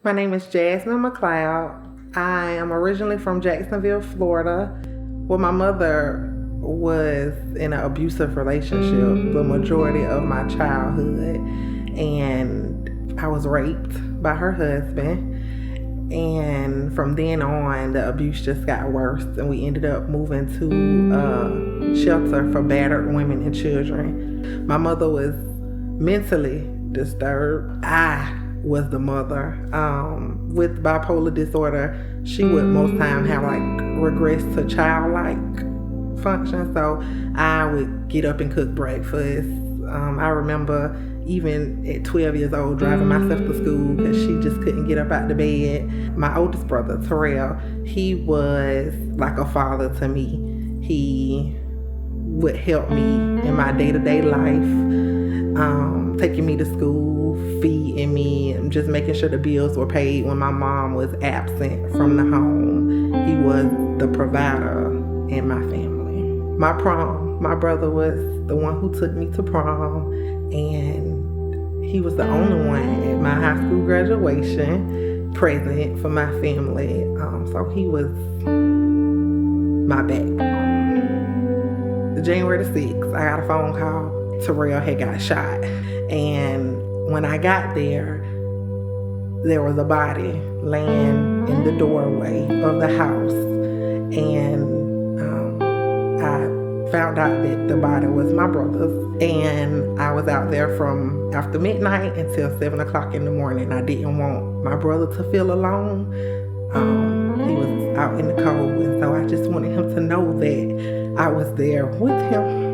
My name is Jasmine McCloud. I am originally from Jacksonville, Florida, where my mother was in an abusive relationship the majority of my childhood, and I was raped by her husband. And from then on, the abuse just got worse, and we ended up moving to a shelter for battered women and children. My mother was mentally disturbed. I was the mother. With bipolar disorder, she would most time have regress to childlike function. So I would get up and cook breakfast. I remember even at 12 years old driving myself to school because she just couldn't get up out the bed. My oldest brother, Terrell, he was like a father to me. He would help me in my day-to-day life, taking me to school, feeding me, and just making sure the bills were paid when my mom was absent from the home. He was the provider in my family. My prom, my brother was the one who took me to prom, and he was the only one at my high school graduation present for my family. So he was my backbone. January the 6th, I got a phone call. Terrell had got shot. And when I got there was a body laying in the doorway of the house. And I found out that the body was my brother's. And I was out there from after midnight until 7 o'clock in the morning. I didn't want my brother to feel alone. He was out in the cold, and so I just wanted him to know that I was there with him.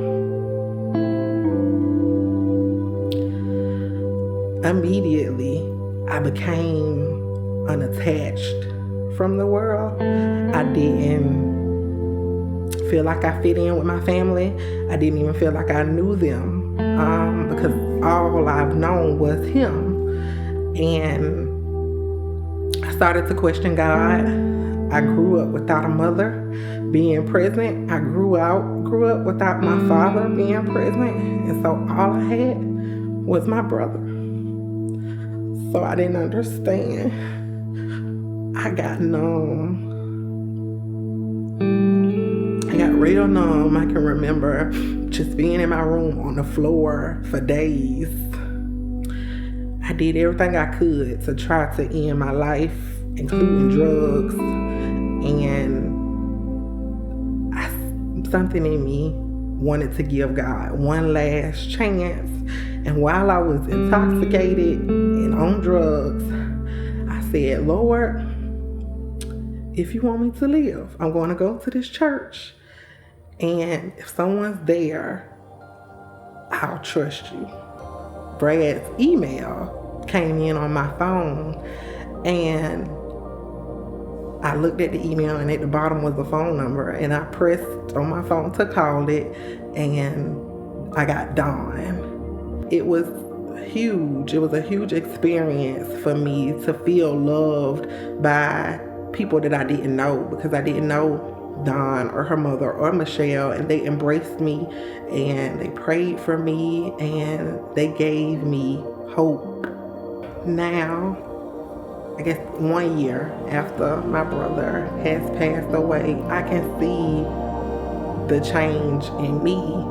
Immediately, I became unattached from the world. I didn't feel like I fit in with my family. I didn't even feel like I knew them, because all I've known was him. And I started to question God. I grew up without a mother being present. I grew up without my father being present. And so all I had was my brother. So I didn't understand. I got numb. I got real numb. I can remember just being in my room on the floor for days. I did everything I could to try to end my life, including drugs. And something in me wanted to give God one last chance. And while I was intoxicated and on drugs, I said, Lord, if you want me to live, I'm going to go to this church. And if someone's there, I'll trust you. Brad's email came in on my phone, and I looked at the email, and at the bottom was the phone number, and I pressed on my phone to call it, and I got Dawn. It was huge. It was a huge experience for me to feel loved by people that I didn't know, because I didn't know Dawn or her mother or Michelle, and they embraced me and they prayed for me and they gave me hope. Now, I guess 1 year after my brother has passed away, I can see the change in me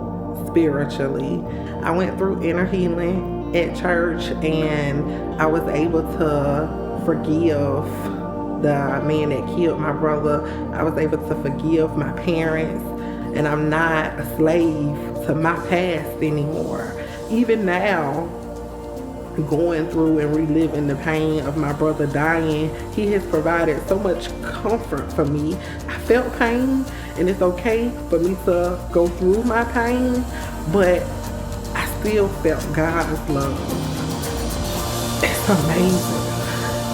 spiritually. I went through inner healing at church, and I was able to forgive the man that killed my brother. I was able to forgive my parents, and I'm not a slave to my past anymore. Even now, going through and reliving the pain of my brother dying, he has provided so much comfort for me. I felt pain, and it's okay for me to go through my pain, but I still felt God's love. It's amazing.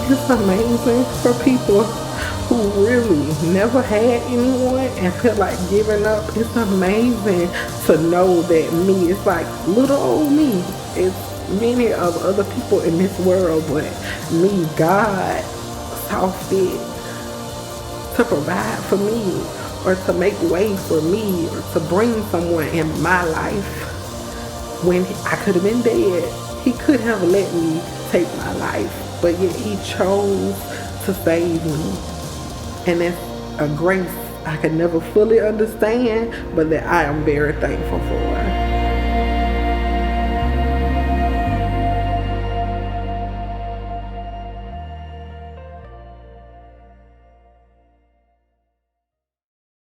It's amazing for people who really never had anyone and feel like giving up. It's amazing to know that me, it's like little old me. It's many of other people in this world, but me, God saw fit to provide for me, or to make way for me, or to bring someone in my life when I could have been dead. He could have let me take my life, but yet he chose to save me. And that's a grace I could never fully understand, but that I am very thankful for.